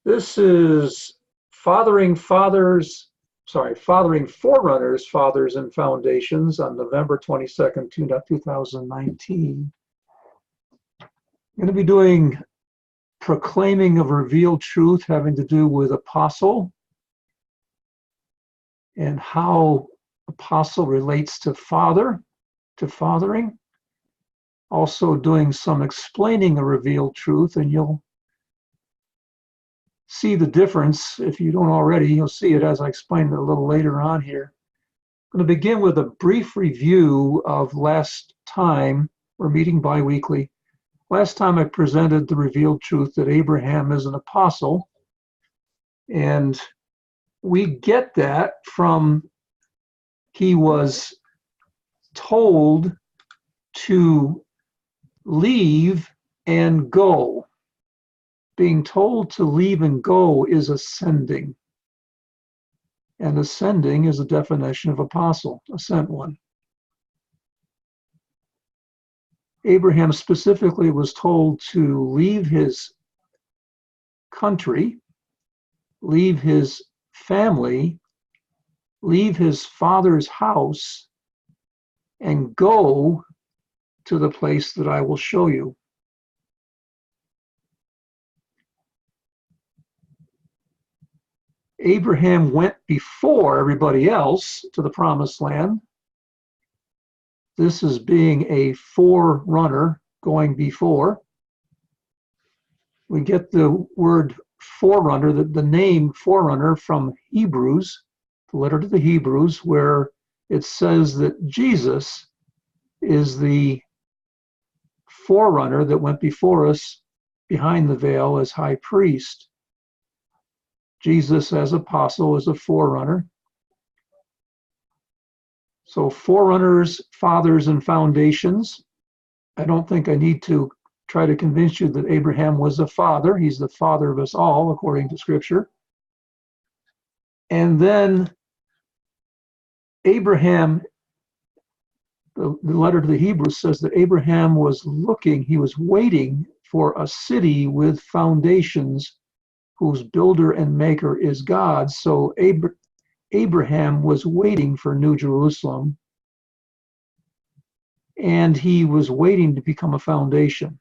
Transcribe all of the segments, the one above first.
This is Fathering Forerunners, Fathers and Foundations on November 22nd, 2019. I'm going to be doing proclaiming of revealed truth having to do with apostle and how apostle relates to father, to fathering. Also doing some explaining of revealed truth, and you'll see the difference. If you don't already, you'll see it as I explain it a little later on here. I'm going to begin with a brief review of last time. We're meeting bi-weekly. Last time I presented the revealed truth that Abraham is an apostle, and we get that from he was told to leave and go. Being told to leave and go is ascending. And ascending is a definition of apostle, a sent one. Abraham specifically was told to leave his country, leave his family, leave his father's house, and go to the place that I will show you. Abraham went before everybody else to the promised land. This is being a forerunner, going before. We get the word forerunner, the name forerunner, from Hebrews, the letter to the Hebrews, where it says that Jesus is the forerunner that went before us behind the veil as high priest. Jesus as apostle is a forerunner. So forerunners, fathers, and foundations. I don't think I need to try to convince you that Abraham was a father. He's the father of us all, according to Scripture. And then Abraham, the letter to the Hebrews says that Abraham was looking, he was waiting for a city with foundations whose builder and maker is God. So Abraham was waiting for New Jerusalem, and he was waiting to become a foundation.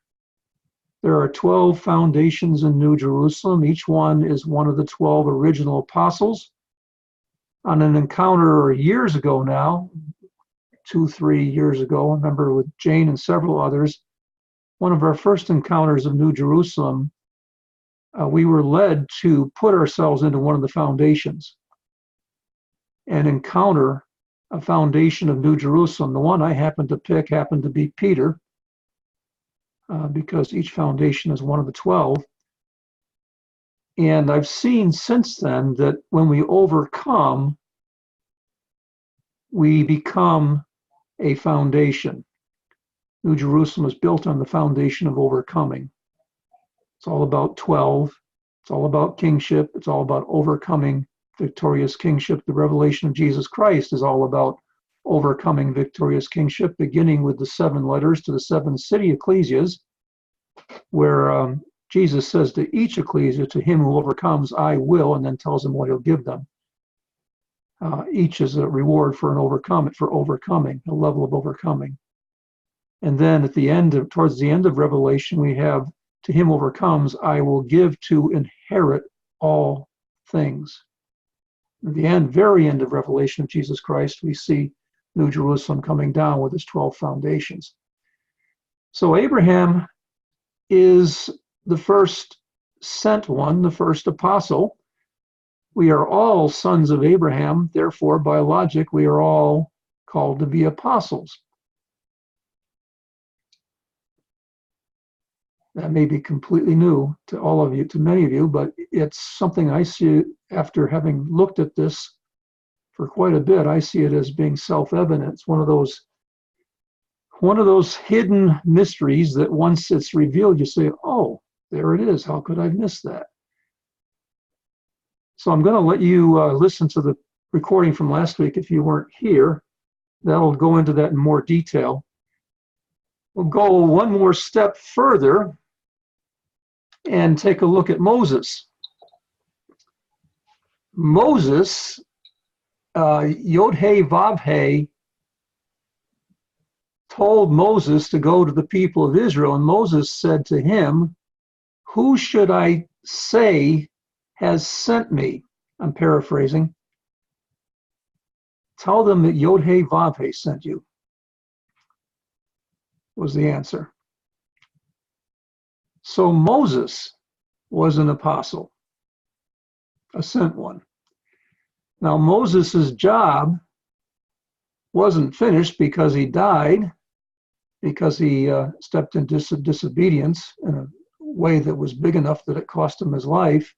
There are 12 foundations in New Jerusalem. Each one is one of the 12 original apostles. On an encounter years ago now, 2-3 years ago, I remember with Jane and several others, one of our first encounters of New Jerusalem, we were led to put ourselves into one of the foundations and encounter a foundation of New Jerusalem. The one I happened to pick happened to be Peter, because each foundation is one of the 12. And I've seen since then that when we overcome, we become a foundation. New Jerusalem is built on the foundation of overcoming. It's all about 12. It's all about kingship. It's all about overcoming victorious kingship. The revelation of Jesus Christ is all about overcoming victorious kingship, beginning with the 7 letters to the 7 city ecclesias, where Jesus says to each ecclesia, to him who overcomes, I will, and then tells them what he'll give them. Each is a reward for overcoming, a level of overcoming. And then at the end, towards the end of Revelation, we have, to him who overcomes, I will give to inherit all things. At the end, very end of Revelation of Jesus Christ, we see New Jerusalem coming down with its 12 foundations. So Abraham is the first sent one, the first apostle. We are all sons of Abraham. Therefore, by logic, we are all called to be apostles. That may be completely new to all of you, to many of you, but it's something I see after having looked at this for quite a bit. I see it as being self-evident. It's one of those hidden mysteries that once it's revealed, you say, oh, there it is. How could I miss that? So I'm going to let you listen to the recording from last week if you weren't here. That'll go into that in more detail. We'll go one more step further and take a look at Moses. Moses, Yod-Heh-Vav-Heh, told Moses to go to the people of Israel, and Moses said to him, "Who should I say has sent me?" I'm paraphrasing. "Tell them that Yod-Heh-Vav-Heh sent you," was the answer. So Moses was an apostle, a sent one. Now Moses' job wasn't finished because he died, because he stepped into disobedience in a way that was big enough that it cost him his life.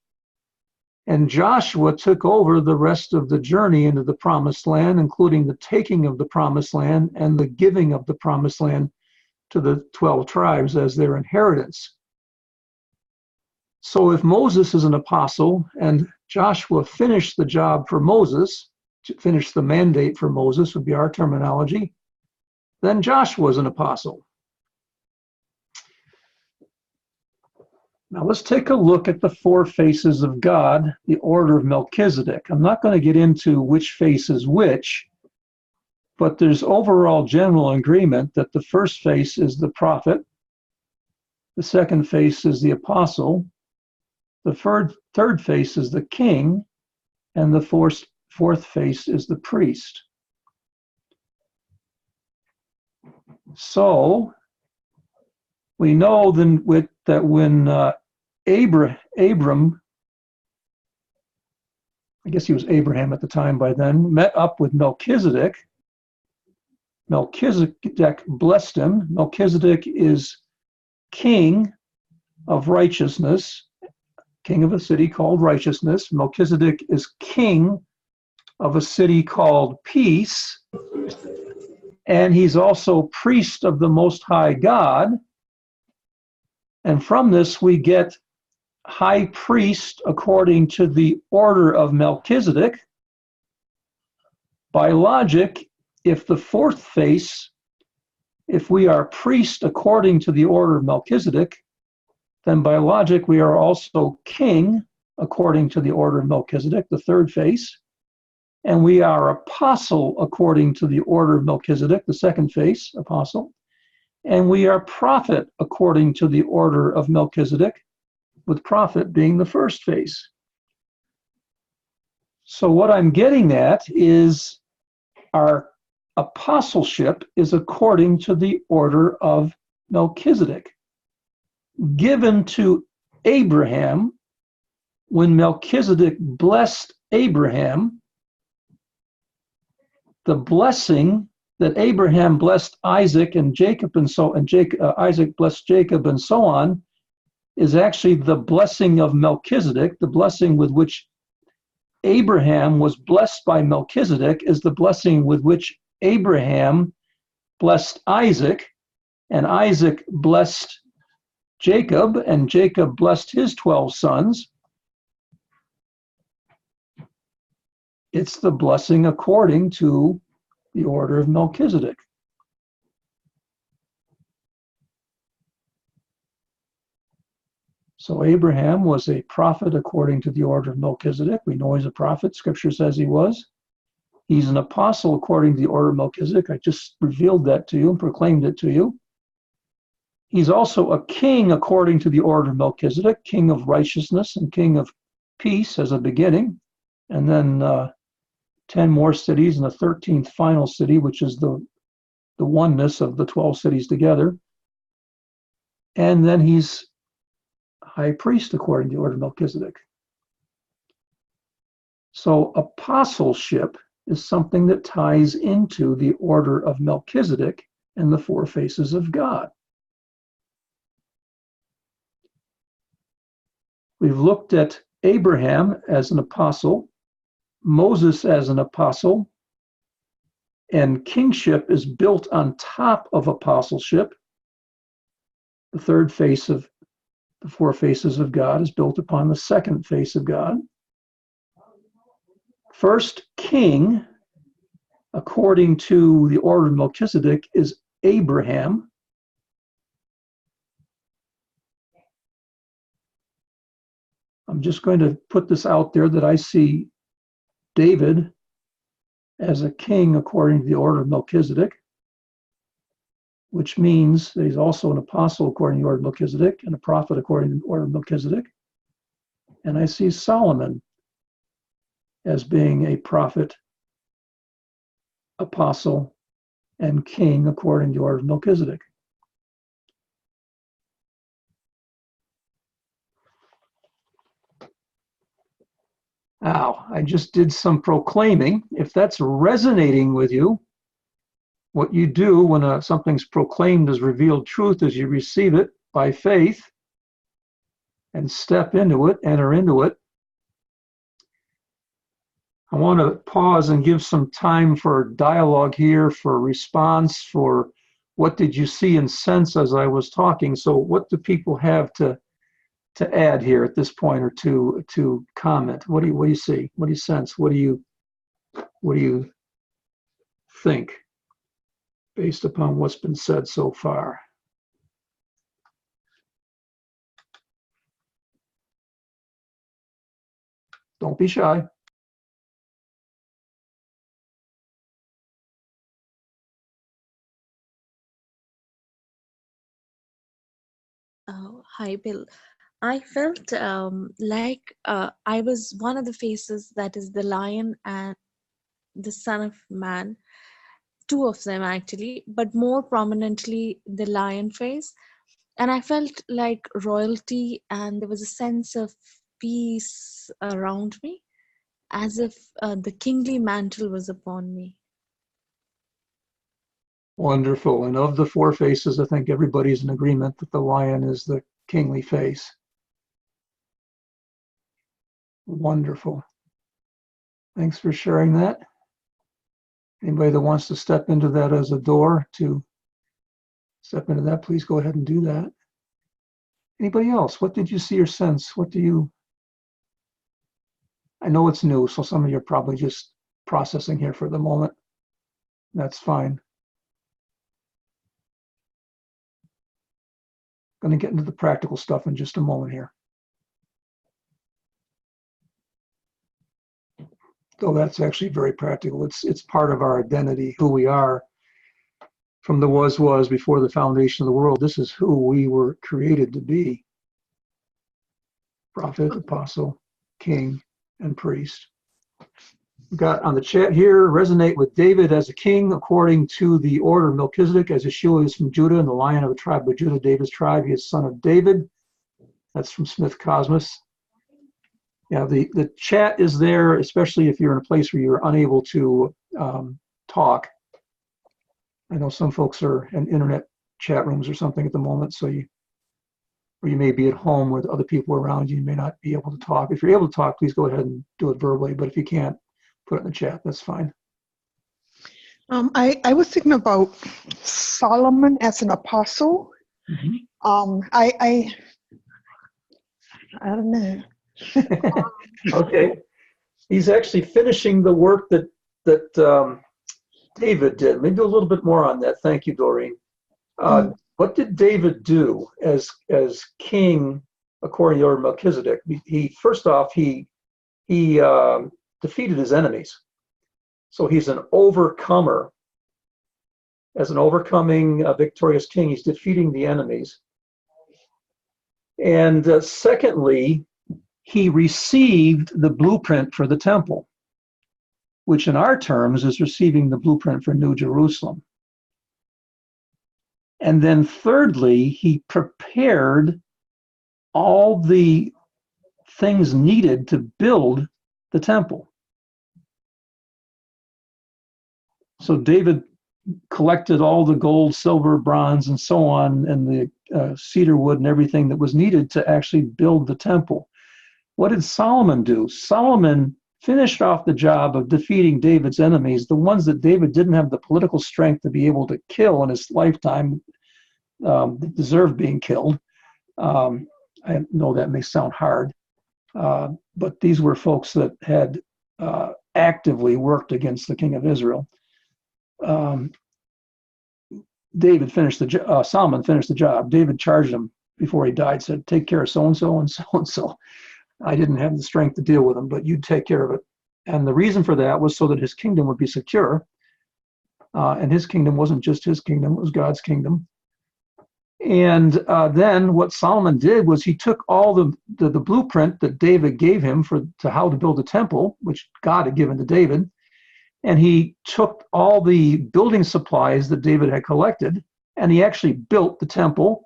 And Joshua took over the rest of the journey into the promised land, including the taking of the promised land and the giving of the promised land to the 12 tribes as their inheritance. So if Moses is an apostle and Joshua finished the job for Moses, finished the mandate for Moses would be our terminology, then Joshua is an apostle. Now let's take a look at the four faces of God, the order of Melchizedek. I'm not going to get into which face is which, but there's overall general agreement that the first face is the prophet, the second face is the apostle, the third face is the king, and the fourth face is the priest. So we know then that when Abram, I guess he was Abraham at the time by then, met up with Melchizedek, Melchizedek blessed him. Melchizedek is king of righteousness, king of a city called righteousness. Melchizedek is king of a city called peace. And he's also priest of the Most High God. And from this we get high priest according to the order of Melchizedek. By logic, if the fourth face, if we are priest according to the order of Melchizedek, then by logic we are also king according to the order of Melchizedek, the third face. And we are apostle according to the order of Melchizedek, the second face, apostle. And we are prophet according to the order of Melchizedek, with prophet being the first face. So what I'm getting at is our apostleship is according to the order of Melchizedek, given to Abraham when Melchizedek blessed Abraham. The blessing that Abraham blessed Isaac and Jacob and Isaac blessed Jacob and so on is actually the blessing of Melchizedek. The blessing with which Abraham was blessed by Melchizedek is the blessing with which Abraham blessed Isaac, and Isaac blessed Jacob, and Jacob blessed his 12 sons. It's the blessing according to the order of Melchizedek. So Abraham was a prophet according to the order of Melchizedek. We know he's a prophet. Scripture says he was. He's an apostle according to the order of Melchizedek. I just revealed that to you and proclaimed it to you. He's also a king according to the order of Melchizedek, king of righteousness and king of peace as a beginning. And then 10 more cities and a 13th final city, which is the oneness of the 12 cities together. And then he's high priest according to the order of Melchizedek. So apostleship is something that ties into the order of Melchizedek and the four faces of God. We've looked at Abraham as an apostle, Moses as an apostle, and kingship is built on top of apostleship. The third face of the four faces of God is built upon the second face of God. First king, according to the order of Melchizedek, is Abraham. I'm just going to put this out there that I see David as a king according to the order of Melchizedek, which means that he's also an apostle according to the order of Melchizedek and a prophet according to the order of Melchizedek. And I see Solomon as being a prophet, apostle, and king according to the order of Melchizedek. Now, I just did some proclaiming. If that's resonating with you, what you do when something's proclaimed as revealed truth is you receive it by faith and step into it, enter into it. I want to pause and give some time for dialogue here, for response, for what did you see and sense as I was talking. So what do people have to add here at this point, or to comment? What do you see? What do you sense? What do you think based upon what's been said so far? Don't be shy. Oh, hi, Bill. I felt like I was one of the faces, that is the lion and the Son of Man, two of them actually, but more prominently the lion face. And I felt like royalty, and there was a sense of peace around me, as if the kingly mantle was upon me. Wonderful. And of the four faces, I think everybody's in agreement that the lion is the kingly face. Wonderful. Thanks for sharing that. Anybody that wants to step into that as a door to step into that, please go ahead and do that. Anybody else? What did you see or sense? I know it's new, so some of you are probably just processing here for the moment. That's fine. I'm going to get into the practical stuff in just a moment here. So that's actually very practical. It's part of our identity, who we are. From the was before the foundation of the world, this is who we were created to be. Prophet, apostle, king, and priest. We've got on the chat here, resonate with David as a king according to the order of Melchizedek, as Yeshua is from Judah and the lion of the tribe of Judah, David's tribe. He is son of David. That's from Smith Cosmos. Yeah, the chat is there, especially if you're in a place where you're unable to talk. I know some folks are in internet chat rooms or something at the moment, so you may be at home with other people around you. You may not be able to talk. If you're able to talk, please go ahead and do it verbally, but if you can't, put it in the chat. That's fine. I was thinking about Solomon as an apostle. Mm-hmm. I don't know. Okay. He's actually finishing the work that David did. Maybe a little bit more on that. Thank you, Doreen. What did David do as king according to the order of Melchizedek? First off, he defeated his enemies. So he's an overcomer. As an overcoming victorious king, he's defeating the enemies. And secondly, he received the blueprint for the temple, which in our terms is receiving the blueprint for New Jerusalem. And then thirdly, he prepared all the things needed to build the temple. So David collected all the gold, silver, bronze, and so on, and the cedar wood and everything that was needed to actually build the temple. What did Solomon do? Solomon finished off the job of defeating David's enemies, the ones that David didn't have the political strength to be able to kill in his lifetime, that deserved being killed. I know that may sound hard, but these were folks that had actively worked against the king of Israel. Solomon finished the job. David charged him before he died, said, take care of so-and-so and so-and-so. I didn't have the strength to deal with them, but you take care of it. And the reason for that was so that his kingdom would be secure. And his kingdom wasn't just his kingdom, it was God's kingdom. And then what Solomon did was he took all the blueprint that David gave him to how to build a temple, which God had given to David, and he took all the building supplies that David had collected, and he actually built the temple,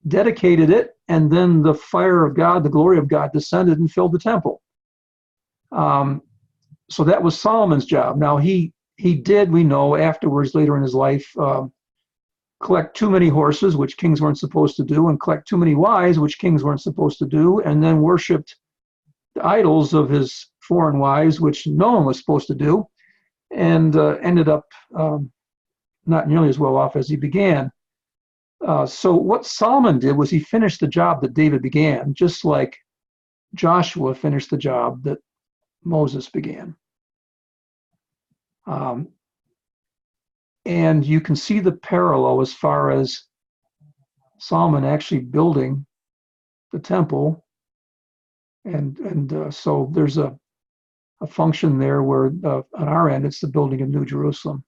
dedicated it, and then the fire of God, the glory of God, descended and filled the temple. So that was Solomon's job. Now he did, we know, afterwards, later in his life, collect too many horses, which kings weren't supposed to do, and collect too many wives, which kings weren't supposed to do, and then worshipped the idols of his foreign wives, which no one was supposed to do, and ended up not nearly as well off as he began. So what Solomon did was he finished the job that David began, just like Joshua finished the job that Moses began. And you can see the parallel as far as Solomon actually building the temple. And so there's a function there where on our end, it's the building of New Jerusalem.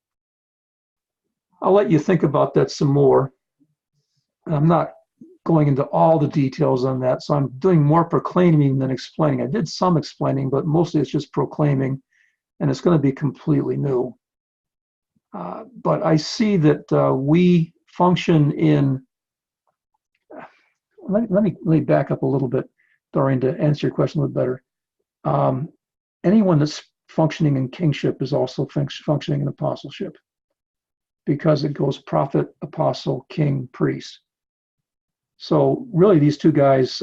I'll let you think about that some more. I'm not going into all the details on that, so I'm doing more proclaiming than explaining. I did some explaining, but mostly it's just proclaiming, and it's going to be completely new. But I see that we function in, let me back up a little bit, Dorian, to answer your question a little better. Anyone that's functioning in kingship is also functioning in apostleship, because it goes prophet, apostle, king, priest. So really these two guys,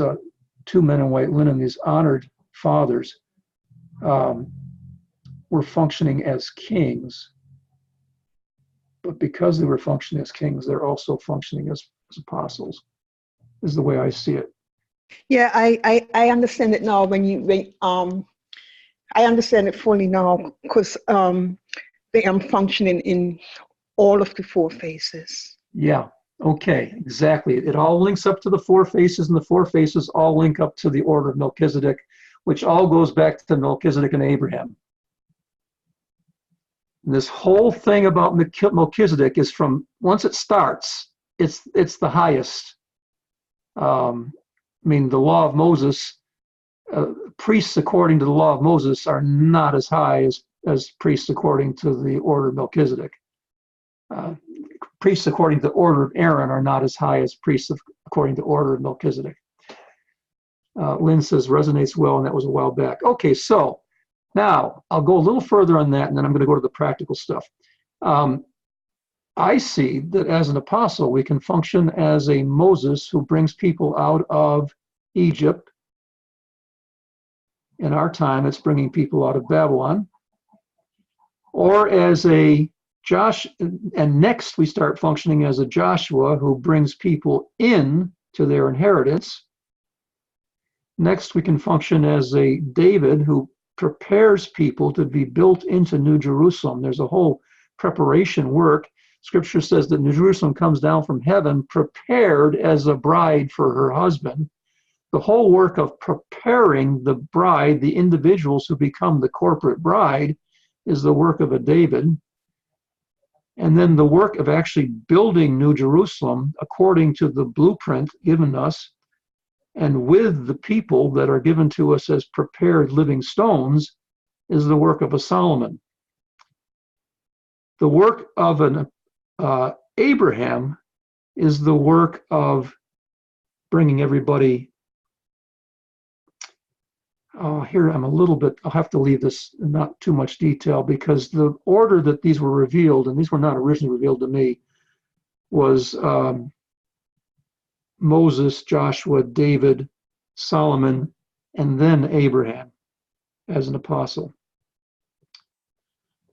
two men in white linen, these honored fathers, were functioning as kings. But because they were functioning as kings, they're also functioning as apostles, is the way I see it. Yeah, I understand it now. I understand it fully now, because they am functioning in all of the four phases. Yeah. Okay. Exactly. It all links up to the four faces, and the four faces all link up to the order of Melchizedek, which all goes back to Melchizedek and Abraham. This whole thing about Melchizedek is from, once it starts, it's the highest. I mean, the law of Moses, priests according to the law of Moses are not as high as priests according to the order of Melchizedek. Priests according to the order of Aaron are not as high as priests according to the order of Melchizedek. Lynn says resonates well, and that was a while back. Okay, so now, I'll go a little further on that, and then I'm going to go to the practical stuff. I see that as an apostle, we can function as a Moses who brings people out of Egypt. In our time, it's bringing people out of Babylon. Or as a Josh, and next we start functioning as a Joshua who brings people in to their inheritance. Next, we can function as a David who prepares people to be built into New Jerusalem. There's a whole preparation work. Scripture says that New Jerusalem comes down from heaven prepared as a bride for her husband. The whole work of preparing the bride, the individuals who become the corporate bride, is the work of a David. And then the work of actually building New Jerusalem according to the blueprint given us, and with the people that are given to us as prepared living stones, is the work of a Solomon. The work of an Abraham is the work of bringing everybody. Here I'm a little bit, I'll have to leave this in not too much detail, because the order that these were revealed, and these were not originally revealed to me, was Moses, Joshua, David, Solomon, and then Abraham as an apostle.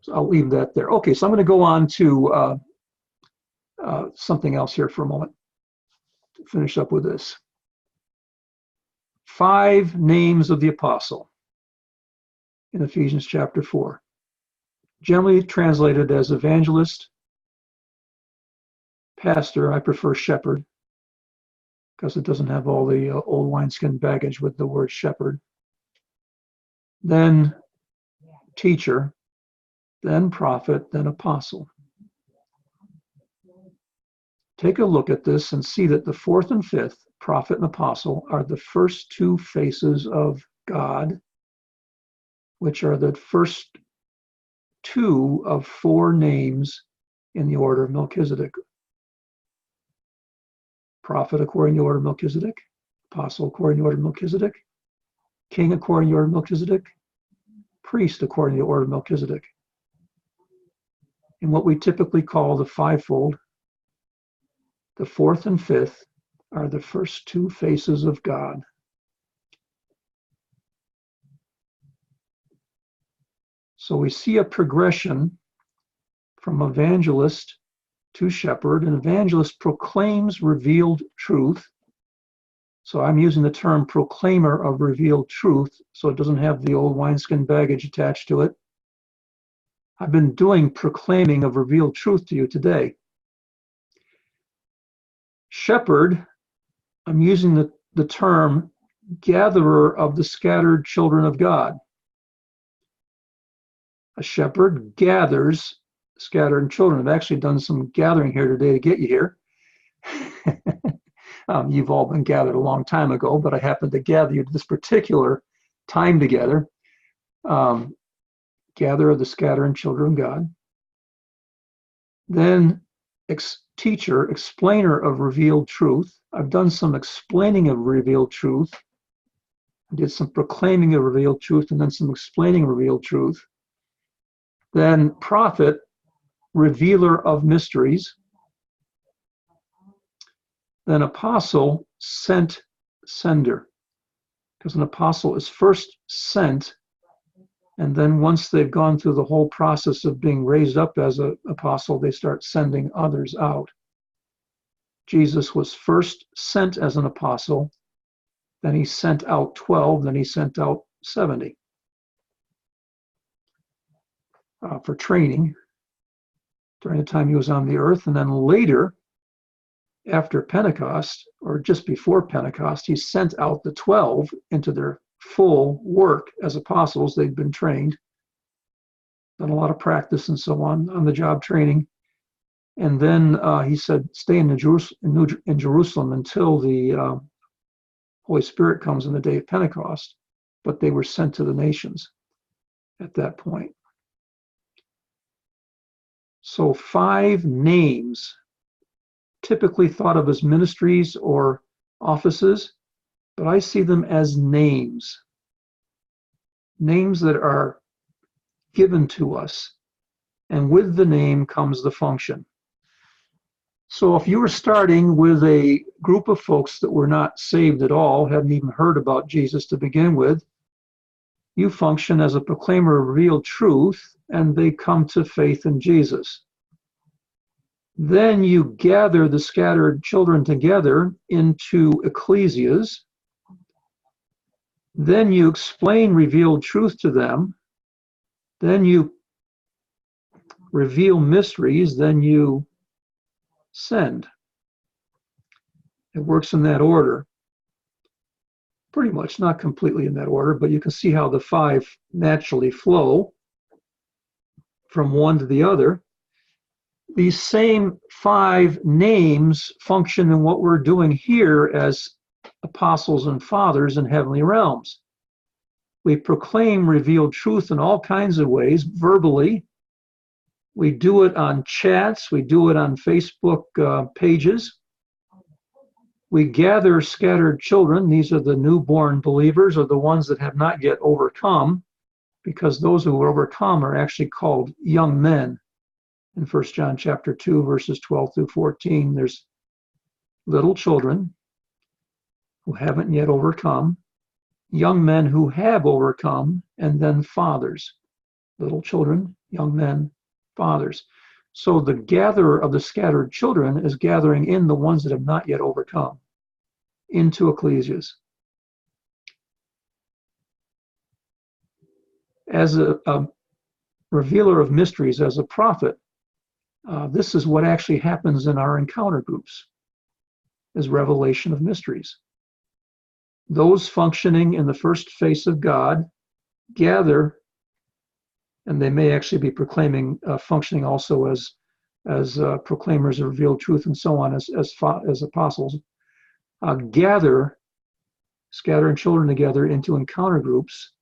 So I'll leave that there. Okay, so I'm going to go on to something else here for a moment to finish up with this. 5 names of the apostle in Ephesians chapter 4, generally translated as evangelist, pastor. I prefer shepherd, because it doesn't have all the old wineskin baggage with the word shepherd. Then teacher, then prophet, then apostle. Take a look at this and see that the fourth and fifth, prophet and apostle, are the first two faces of God, which are the first two of four names in the order of Melchizedek. Prophet according to the order of Melchizedek, apostle according to the order of Melchizedek, king according to the order of Melchizedek, priest according to the order of Melchizedek. In what we typically call the fivefold, the fourth and fifth are the first two faces of God. So we see a progression from evangelist to shepherd. An evangelist proclaims revealed truth. So I'm using the term proclaimer of revealed truth, so it doesn't have the old wineskin baggage attached to it. I've been doing proclaiming of revealed truth to you today. Shepherd, I'm using the term gatherer of the scattered children of God. A shepherd gathers scattered children. I've actually done some gathering here today to get you here. You've all been gathered a long time ago, but I happened to gather you to this particular time together. Gatherer of the scattered children of God. Then teacher, explainer of revealed truth. I've done some explaining of revealed truth. I did some proclaiming of revealed truth and then some explaining of revealed truth. Then prophet, revealer of mysteries. Then apostle, sender. Because an apostle is first sent, and then once they've gone through the whole process of being raised up as an apostle, they start sending others out. Jesus was first sent as an apostle, then he sent out 12, then he sent out 70 for training during the time he was on the earth. And then later, after Pentecost, or just before Pentecost, he sent out the 12 into their full work as apostles. They'd been trained, done a lot of practice and so on the job training. And then he said, stay in Jerusalem until the Holy Spirit comes on the day of Pentecost. But they were sent to the nations at that point. So 5 names, typically thought of as ministries or offices, but I see them as names. Names that are given to us. And with the name comes the function. So if you were starting with a group of folks that were not saved at all, hadn't even heard about Jesus to begin with, you function as a proclaimer of revealed truth, and they come to faith in Jesus. Then you gather the scattered children together into ecclesias. Then you explain revealed truth to them. Then you reveal mysteries. Then you send. It works in that order. Pretty much, not completely in that order, but you can see how the 5 naturally flow from one to the other. These same 5 names function in what we're doing here as apostles and fathers in heavenly realms. We proclaim revealed truth in all kinds of ways, verbally. We do it on chats. We do it on Facebook pages. We gather scattered children. These are the newborn believers, or the ones that have not yet overcome, because those who overcome are actually called young men. In 1 John chapter 2, verses 12 through 14, there's little children who haven't yet overcome, young men who have overcome, and then fathers. Little children, young men, fathers. So the gatherer of the scattered children is gathering in the ones that have not yet overcome into ecclesias. As a revealer of mysteries, as a prophet, this is what actually happens in our encounter groups, is revelation of mysteries. Those functioning in the first face of God gather and they may actually be proclaiming, functioning also as proclaimers of revealed truth and so on, as apostles. Scattering children together into encounter groups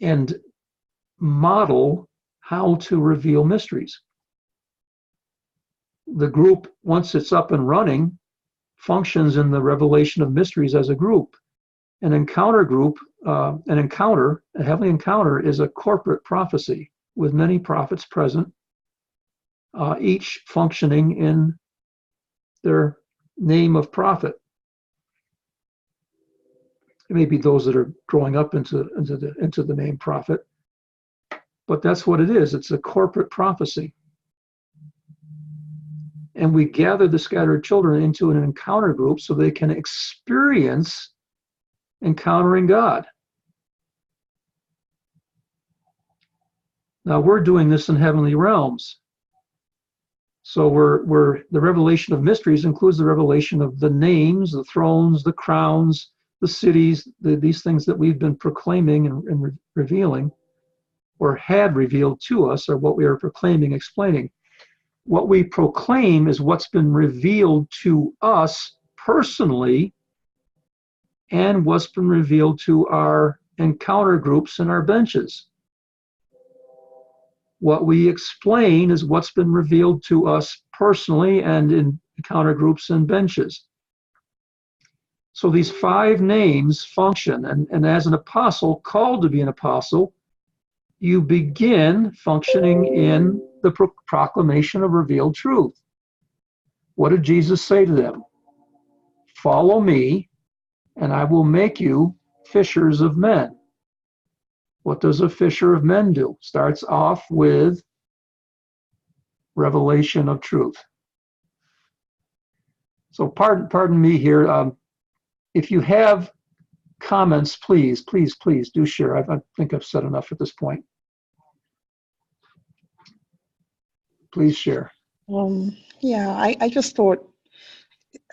and model how to reveal mysteries. The group, once it's up and running, functions in the revelation of mysteries as a group. An encounter group, a heavenly encounter, is a corporate prophecy with many prophets present, each functioning in their name of prophet. It may be those that are growing up into the name prophet, but that's what it is. It's a corporate prophecy. And we gather the scattered children into an encounter group so they can experience encountering God. Now we're doing this in heavenly realms. So the revelation of mysteries includes the revelation of the names, the thrones, the crowns, the cities, these things that we've been proclaiming and revealing, or had revealed to us, or what we are proclaiming, explaining. What we proclaim is what's been revealed to us personally and what's been revealed to our encounter groups and our benches. What we explain is what's been revealed to us personally and in encounter groups and benches. So these 5 names function, and as an apostle, called to be an apostle, you begin functioning in the proclamation of revealed truth. What did Jesus say to them? Follow me, and I will make you fishers of men. What does a fisher of men do? Starts off with revelation of truth. So pardon me here. If you have comments, please do share. I think I've said enough at this point. Please share. Yeah, I just thought,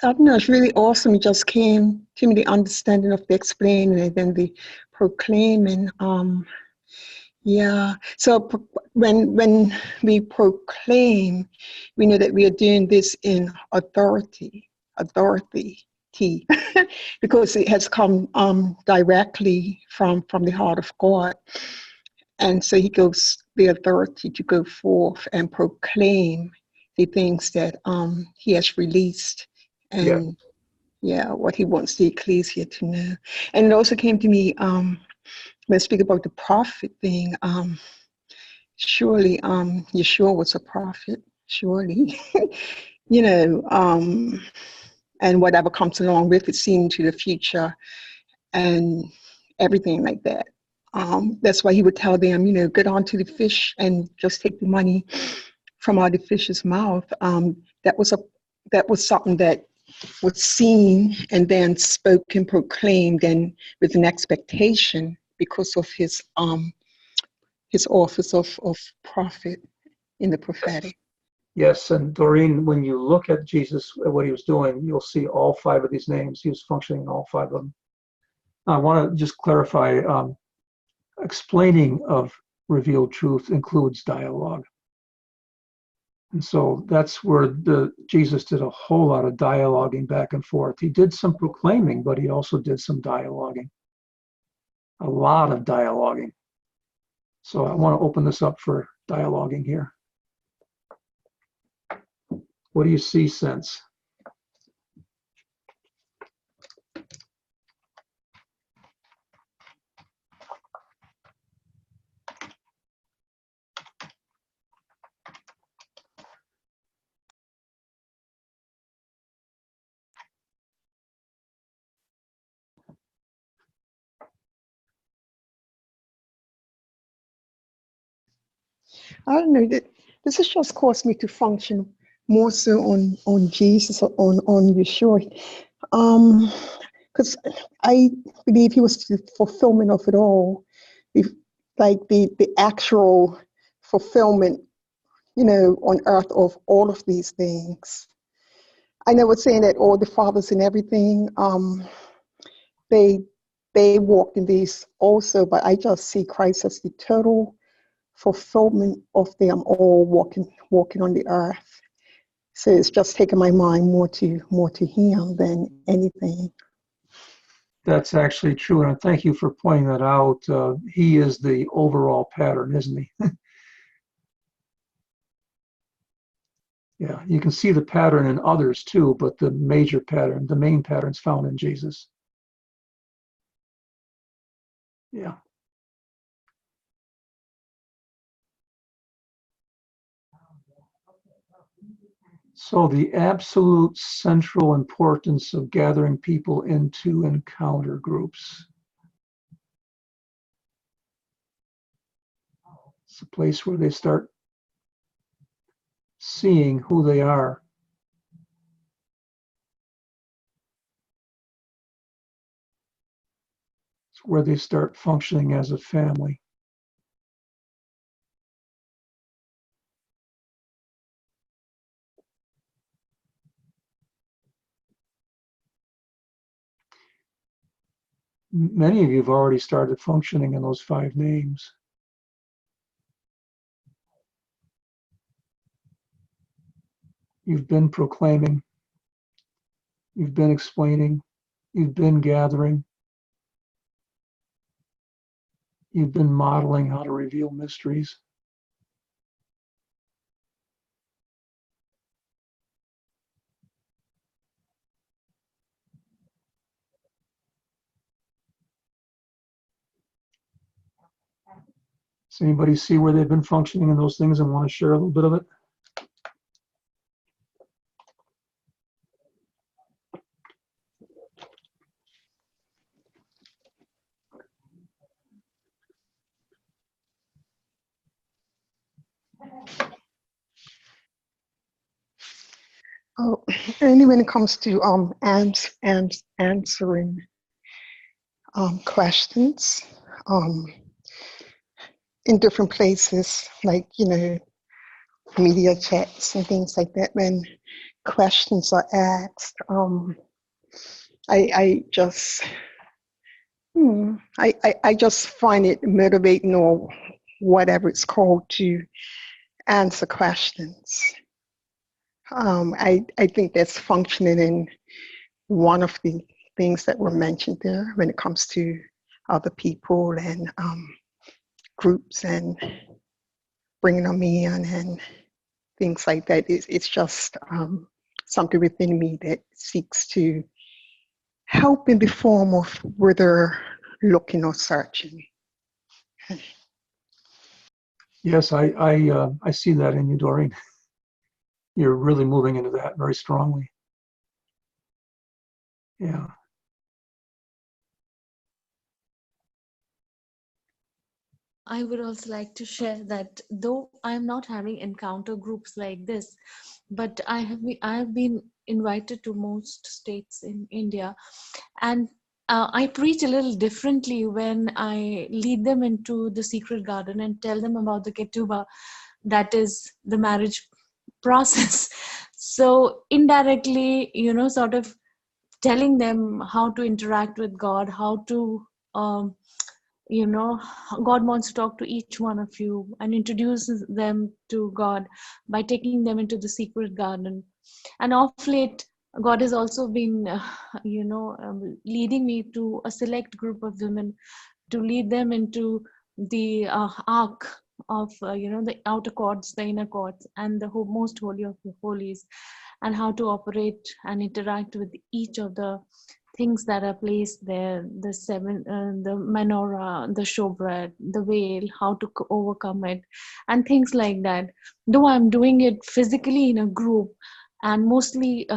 I don't know, it's really awesome. It just came to me, the understanding of the explaining and then the proclaiming. Yeah, so when we proclaim, we know that we are doing this in authority, because it has come directly from the heart of God. And so he gives the authority to go forth and proclaim the things that he has released and what he wants the ecclesia to know. And it also came to me when I speak about the prophet thing, surely Yeshua was a prophet, surely. And whatever comes along with it, seeing to the future and everything like that. That's why he would tell them, get on to the fish and just take the money from out the fish's mouth. That was something that was seen and then spoken, proclaimed, and with an expectation because of his office of prophet in the prophetic. Yes, and Doreen, when you look at Jesus, what he was doing, you'll see all 5 of these names. He was functioning in all 5 of them. I want to just clarify, explaining of revealed truth includes dialogue. And so that's where Jesus did a whole lot of dialoguing back and forth. He did some proclaiming, but he also did some dialoguing. A lot of dialoguing. So I want to open this up for dialoguing here. What do you see, sense? I don't know, this has just caused me to function more so on Jesus, on Yeshua. Because I believe he was the fulfillment of it all, the actual fulfillment, on earth of all of these things. I know it's saying that all the fathers and everything, they walked in these also, but I just see Christ as the total fulfillment of them all walking on the earth. So it's just taken my mind more to him than anything. That's actually true, and thank you for pointing that out. He is the overall pattern, isn't he? Yeah, you can see the pattern in others too, but the major pattern, the main pattern is found in Jesus. Yeah. So the absolute central importance of gathering people into encounter groups. It's a place where they start seeing who they are. It's where they start functioning as a family. Many of you have already started functioning in those 5 names. You've been proclaiming, you've been explaining, you've been gathering, you've been modeling how to reveal mysteries. Does anybody see where they've been functioning in those things and want to share a little bit of it? Oh, and when it comes to answering questions in different places, like media chats and things like that, when questions are asked, I just I just find it motivating, or whatever it's called, to answer questions. I think that's functioning in one of the things that were mentioned there when it comes to other people and groups and bringing them in and things like that. It's just something within me that seeks to help in the form of whether looking or searching. Yes, I see that in you, Doreen. You're really moving into that very strongly. Yeah. I would also like to share that though I'm not having encounter groups like this, but I have been invited to most states in India, and I preach a little differently when I lead them into the secret garden and tell them about the ketubah, that is the marriage process. So indirectly, sort of telling them how to interact with God, how to you know God wants to talk to each one of you and introduces them to God by taking them into the secret garden. And of late, God has also been leading me to a select group of women, to lead them into the ark of the outer courts, the inner courts, and the most holy of the holies, and how to operate and interact with each of the things that are placed there, the the menorah, the showbread, the veil, how to overcome it, and things like that. Though I'm doing it physically in a group and mostly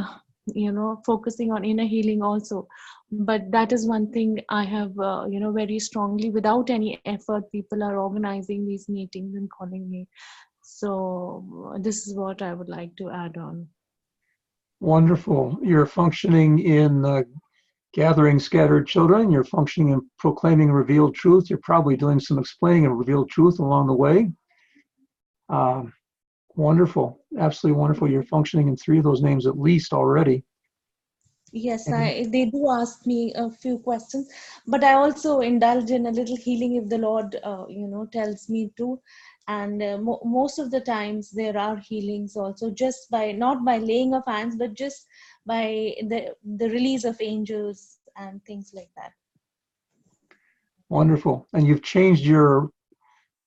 focusing on inner healing also, but that is one thing I have very strongly, without any effort, people are organizing these meetings and calling me. So this is what I would like to add on. Wonderful. You're functioning in gathering scattered children. You're functioning in proclaiming revealed truth. You're probably doing some explaining of revealed truth along the way. Wonderful. Absolutely wonderful. You're functioning in 3 of those names at least already. Yes, And they do ask me a few questions, but I also indulge in a little healing if the Lord, tells me to. And most of the times there are healings also, just by not by laying of hands, but just by the release of angels and things like that. wonderful. And you've changed your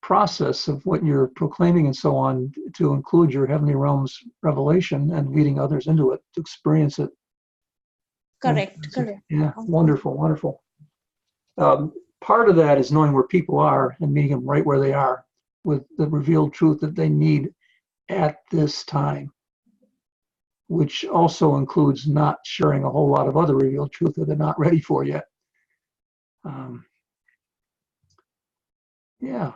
process of what you're proclaiming and so on to include your heavenly realms revelation and leading others into it to experience it. Correct, correct. Yeah, Awesome. wonderful, wonderful. Part of that is knowing where people are and meeting them right where they are with the revealed truth that they need at this time, which also includes not sharing a whole lot of other revealed truth that they're not ready for yet. Yeah.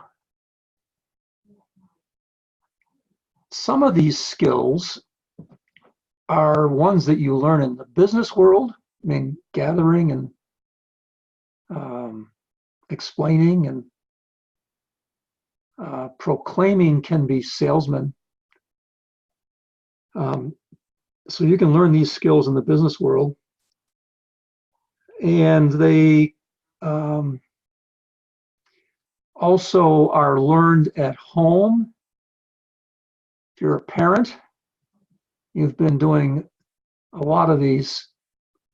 Some of these skills are ones that you learn in the business world. I mean, gathering and explaining and proclaiming can be salesmen. So you can learn these skills in the business world. And they also are learned at home. If you're a parent, you've been doing a lot of these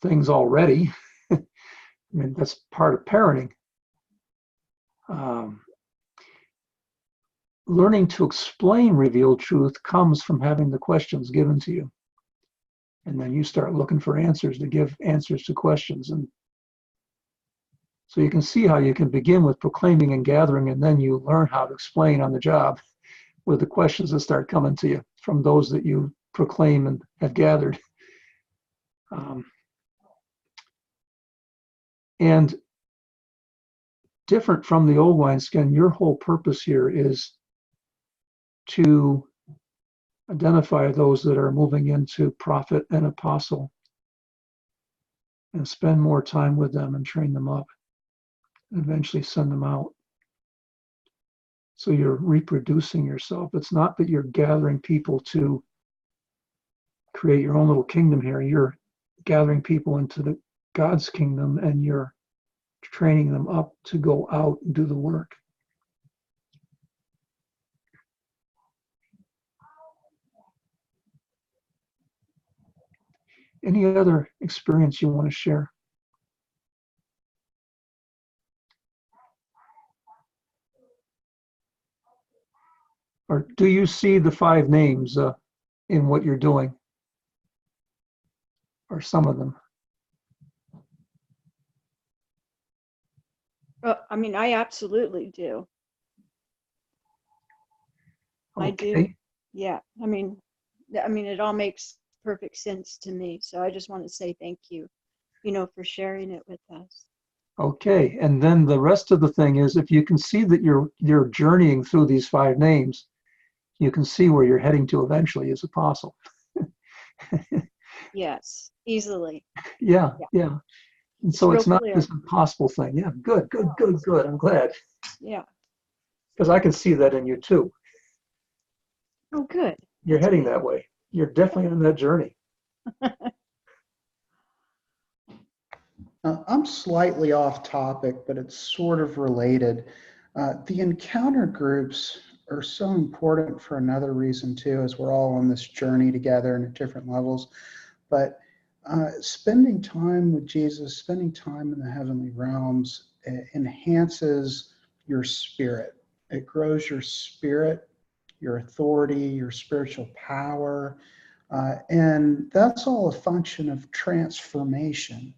things already. I mean, that's part of parenting. Learning to explain revealed truth comes from having the questions given to you. And then you start looking for answers to give answers to questions. And so you can see how you can begin with proclaiming and gathering, and then you learn how to explain on the job with the questions that start coming to you from those that you proclaim and have gathered. And different from the old wineskin, your whole purpose here is to identify those that are moving into prophet and apostle and spend more time with them and train them up and eventually send them out. So you're reproducing yourself. It's not that you're gathering people to create your own little kingdom here. You're gathering people into God's kingdom, and you're training them up to go out and do the work. Any other experience you want to share? Or do you see the 5 names in what you're doing? Or some of them? I mean, I absolutely do. I do. Okay. Yeah. I mean, it all makes perfect sense to me. So I just want to say thank you, for sharing it with us. Okay. And then the rest of the thing is, if you can see that you're journeying through these 5 names, you can see where you're heading to eventually as apostle. Yes, easily. Yeah. And so it's not clear. this impossible thing. Yeah, good. I'm glad. Yeah. Because I can see that in you too. Oh, good. You're heading that way. You're definitely on that journey. I'm slightly off topic, but it's sort of related. The encounter groups are so important for another reason too, as we're all on this journey together and at different levels. But spending time with Jesus, spending time in the heavenly realms enhances your spirit. It grows your spirit, your authority, your spiritual power. And that's all a function of transformation.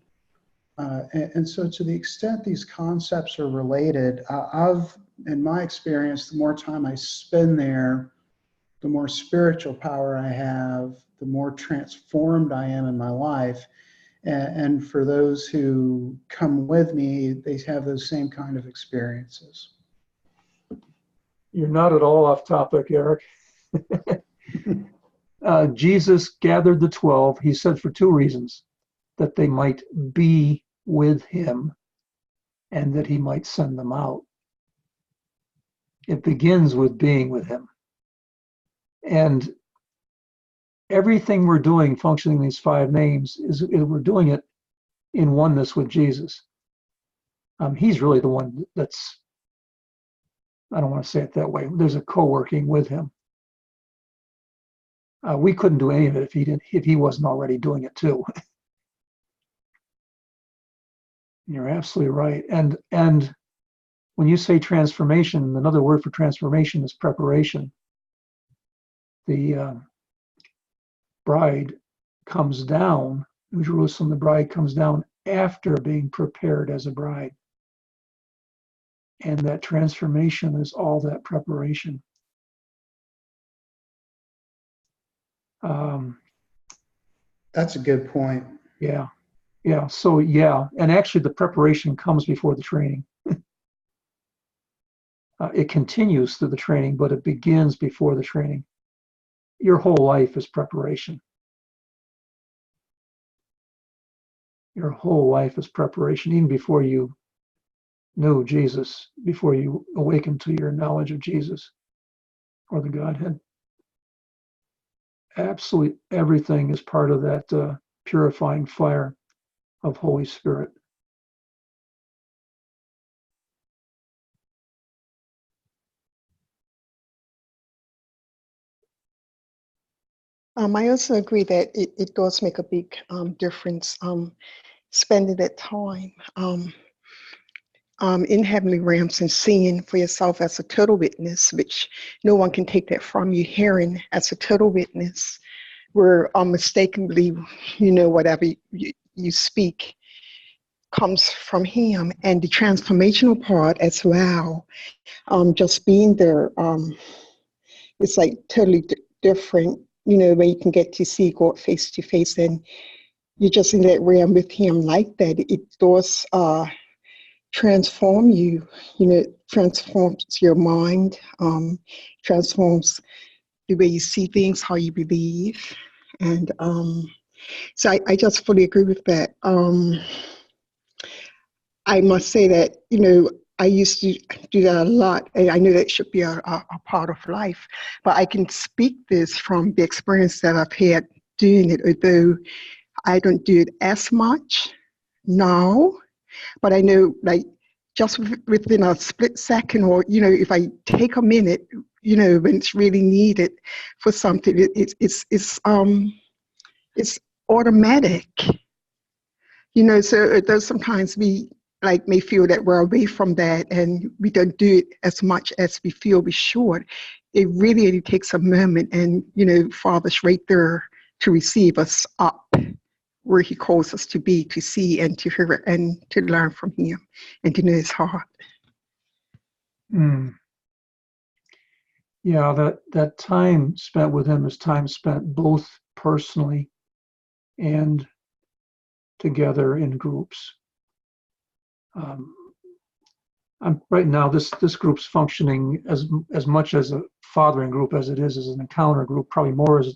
And so to the extent these concepts are related, in my experience, the more time I spend there, the more spiritual power I have, the more transformed I am in my life. And for those who come with me, they have those same kind of experiences. You're not at all off topic, Eric. Jesus gathered the 12, he said, for 2 reasons: that they might be with him and that he might send them out. It begins with being with him. And everything we're doing functioning these 5 names is we're doing it in oneness with Jesus. He's really the one that's, I don't want to say it that way. There's a co-working with him. We couldn't do any of it if he wasn't already doing it too. You're absolutely right. And when you say transformation, another word for transformation is preparation. The bride comes down, New Jerusalem, the bride comes down after being prepared as a bride. And that transformation is all that preparation. That's a good point. Yeah. So yeah, and actually the preparation comes before the training. It continues through the training, but it begins before the training. Your whole life is preparation. Your whole life is preparation, even before you knew Jesus, before you awakened to your knowledge of Jesus or the Godhead. Absolutely everything is part of that purifying fire of Holy Spirit. I also agree that it does make a big difference spending that time in heavenly realms and seeing for yourself as a total witness, which no one can take that from you, hearing as a total witness, where unmistakably, whatever you speak comes from him, and the transformational part as well. Just being there, it's like totally different, when you can get to see God face to face and you're just in that realm with him like that. It does transform you, transforms your mind, transforms the way you see things, how you believe. And so I just fully agree with that. I must say that, I used to do that a lot, and I know that should be a part of life. But I can speak this from the experience that I've had doing it, although I don't do it as much now. But I know, like, just within a split second, or, if I take a minute, when it's really needed for something, it's automatic. So there's sometimes we may feel that we're away from that and we don't do it as much as we feel we should. It really takes a moment, and Father's right there to receive us up where he calls us to be, to see and to hear and to learn from him and to know his heart. Yeah, that time spent with him is time spent both personally and together in groups. Right now, this group's functioning as much as a fathering group as it is as an encounter group, probably more as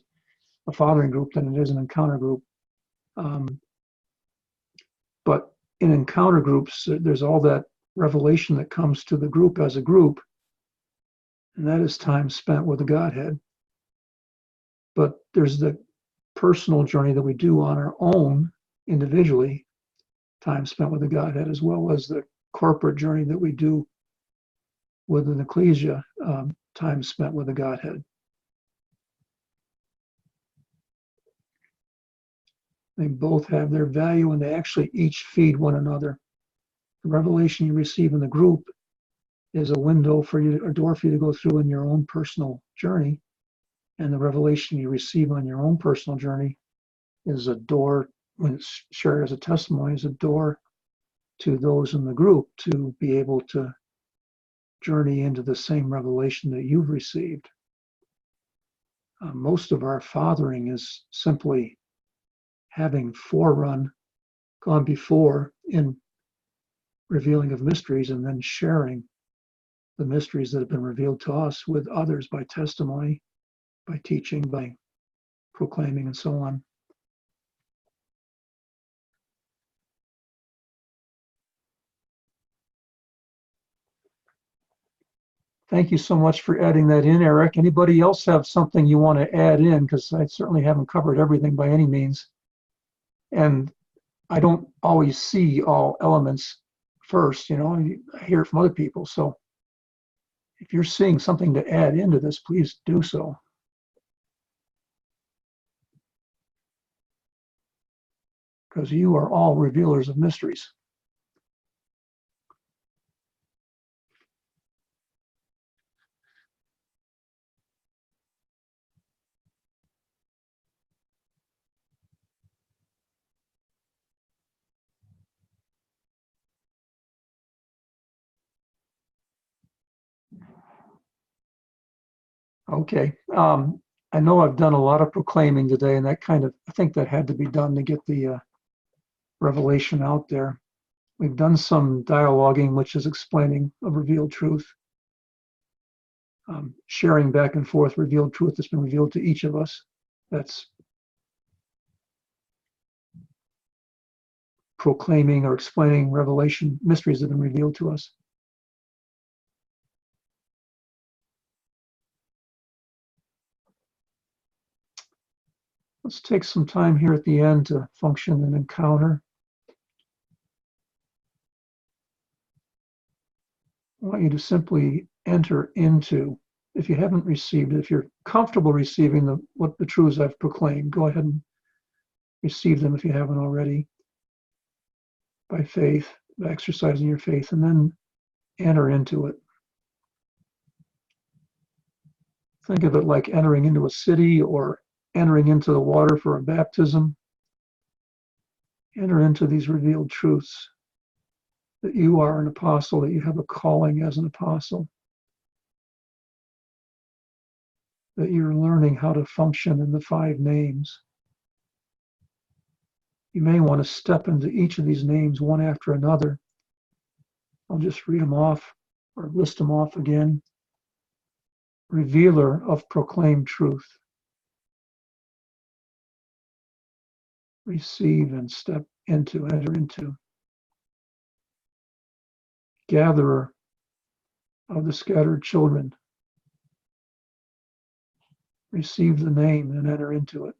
a fathering group than it is an encounter group. But in encounter groups, there's all that revelation that comes to the group as a group, and that is time spent with the Godhead. But there's the personal journey that we do on our own individually, time spent with the Godhead, as well as the corporate journey that we do with an ecclesia, time spent with the Godhead. They both have their value, and they actually each feed one another. The revelation you receive in the group is a window for you, a door for you to go through in your own personal journey. And the revelation you receive on your own personal journey is a door, when it's shared as a testimony, is a door to those in the group to be able to journey into the same revelation that you've received. Most of our fathering is simply having gone before in revealing of mysteries, and then sharing the mysteries that have been revealed to us with others by testimony, by teaching, by proclaiming, and so on. Thank you so much for adding that in, Eric. Anybody else have something you want to add in? Because I certainly haven't covered everything by any means. And I don't always see all elements first, you know, I hear it from other people. So if you're seeing something to add into this, please do so. Because you are all revealers of mysteries. Okay. I know I've done a lot of proclaiming today, and that I think that had to be done to get the revelation out there. We've done some dialoguing, which is explaining of revealed truth, sharing back and forth revealed truth that's been revealed to each of us. That's proclaiming or explaining revelation mysteries that have been revealed to us. Let's take some time here at the end to function an encounter. I want you to simply enter into, if you haven't received it, if you're comfortable receiving the truths I've proclaimed, go ahead and receive them if you haven't already, by faith, by exercising your faith, and then enter into it. Think of it like entering into a city or entering into the water for a baptism. Enter into these revealed truths that you are an apostle, that you have a calling as an apostle, that you're learning how to function in the 5 names. You may want to step into each of these names one after another. I'll just read them off or list them off again. Revealer of proclaimed truth. Receive and step into, enter into. Gatherer of the scattered children. Receive the name and enter into it,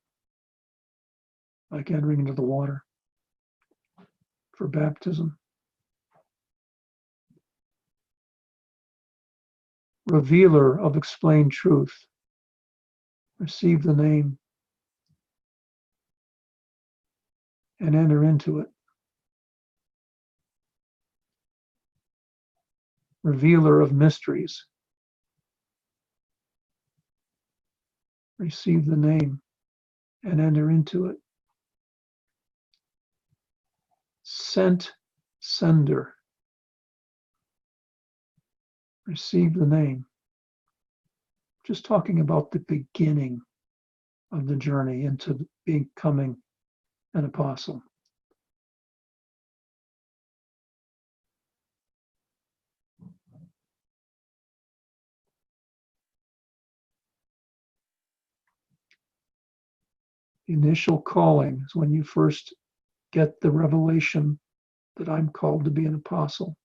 like entering into the water for baptism. Revealer of explained truth. Receive the name and enter into it. Revealer of mysteries. Receive the name and enter into it. Sent sender. Receive the name. Just talking about the beginning of the journey into becoming an apostle. The initial calling is when you first get the revelation that I'm called to be an apostle.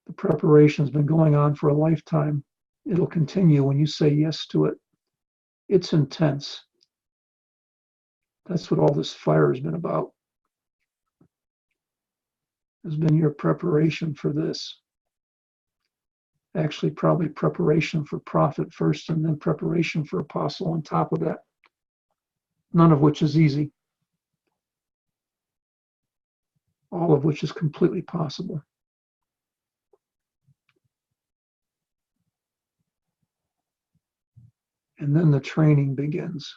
The preparation has been going on for a lifetime. It'll continue when you say yes to it. It's intense. That's what all this fire has been about. Has been your preparation for this. Actually, probably preparation for prophet first and then preparation for apostle on top of that. None of which is easy. All of which is completely possible. And then the training begins.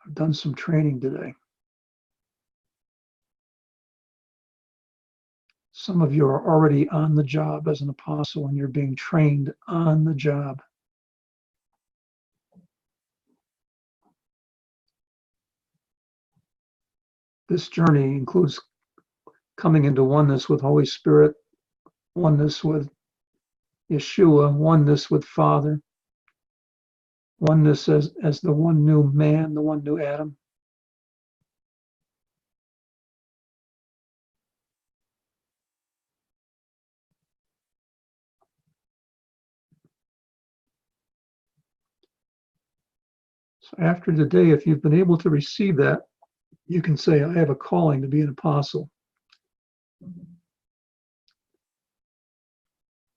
I've done some training today. Some of you are already on the job as an apostle and you're being trained on the job. This journey includes coming into oneness with Holy Spirit, oneness with Yeshua, oneness with Father, oneness as the one new man, the one new Adam. So after today, if you've been able to receive that, you can say, I have a calling to be an apostle.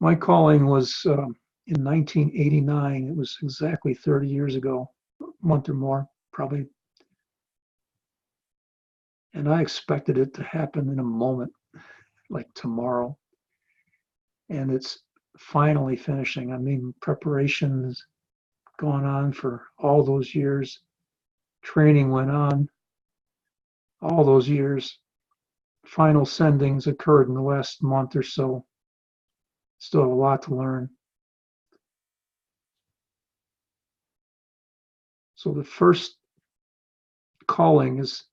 My calling was in 1989. It was exactly 30 years ago, a month or more, probably. And I expected it to happen in a moment, like tomorrow. And it's finally finishing. I mean, preparation has gone on for all those years. Training went on all those years. Final sendings occurred in the last month or so. Still have a lot to learn. So the first calling is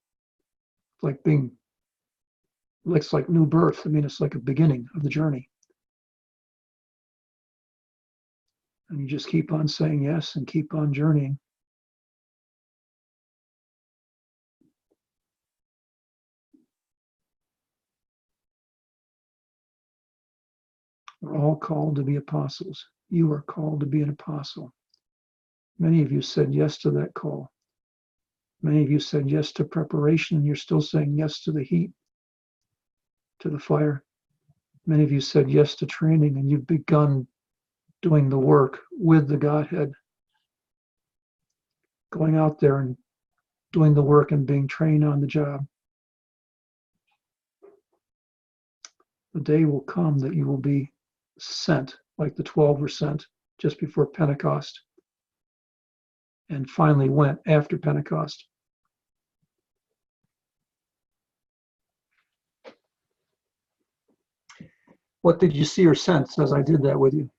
like being, it's like new birth. I mean, it's like a beginning of the journey. And you just keep on saying yes and keep on journeying. We're all called to be apostles. You are called to be an apostle. Many of you said yes to that call. Many of you said yes to preparation, and you're still saying yes to the heat, to the fire. Many of you said yes to training, and you've begun doing the work with the Godhead, going out there and doing the work and being trained on the job. The day will come that you will be sent, like the 12 were sent just before Pentecost, and finally went after Pentecost. What did you see or sense as I did that with you?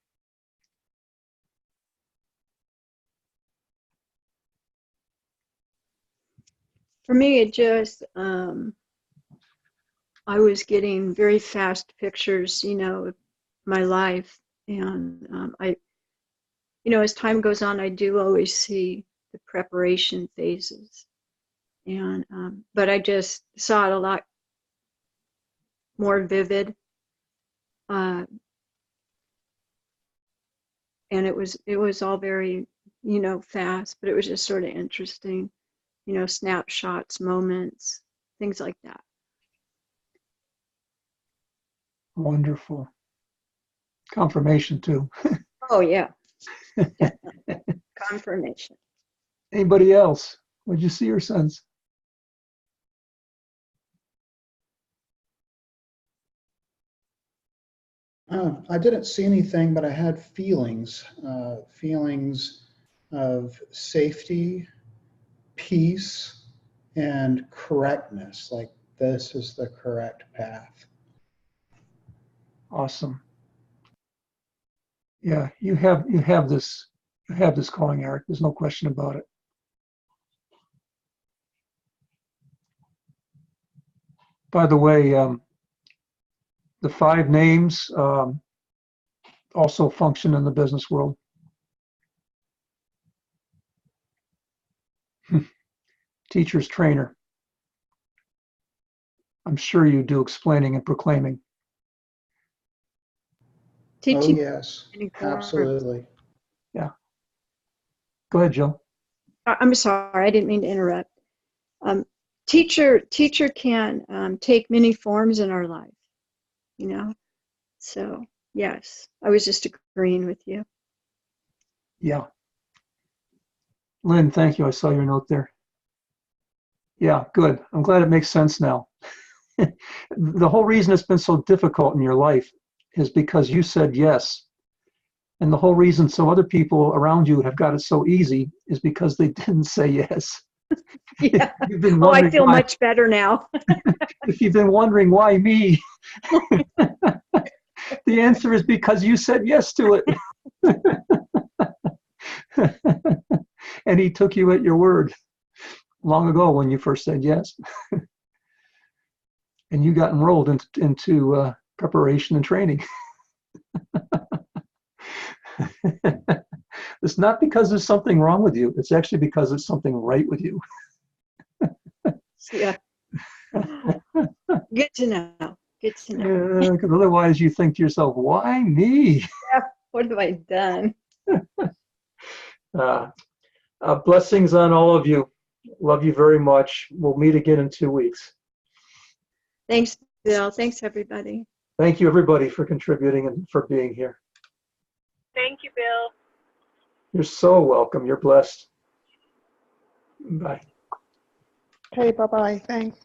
For me, it just, I was getting very fast pictures, of my life. And as time goes on, I do always see the preparation phases. And, but I just saw it a lot more vivid. And it was all very, fast, but it was just sort of interesting, snapshots, moments, things like that. Wonderful. Confirmation too. Oh, yeah. Confirmation. Anybody else? What'd you see or sense? I didn't see anything, but I had feelings, feelings of safety, peace, and correctness, like this is the correct path. Awesome. Yeah, you have this calling, Eric. There's no question about it. By the way, the 5 names also function in the business world. Teacher's trainer. I'm sure you do explaining and proclaiming. Teaching. Oh, yes, absolutely. Yeah. Go ahead, Jill. I'm sorry, I didn't mean to interrupt. Teacher can take many forms in our life, So, yes, I was just agreeing with you. Yeah. Lynn, thank you. I saw your note there. Yeah, good. I'm glad it makes sense now. The whole reason it's been so difficult in your life is because you said yes. And the whole reason some other people around you have got it so easy is because they didn't say yes. Yeah. You've been I feel why, much better now. If you've been wondering why me, the answer is because you said yes to it. And he took you at your word long ago when you first said yes. And you got enrolled into preparation and training. It's not because there's something wrong with you. It's actually because there's something right with you. Yeah. Good to know. Good to know. Because otherwise you think to yourself, why me? Yeah, what have I done? Blessings on all of you. Love you very much. We'll meet again in 2 weeks. Thanks, Bill. Thanks, everybody. Thank you, everybody, for contributing and for being here. Thank you, Bill. You're so welcome. You're blessed. Bye. Okay, bye-bye. Thanks.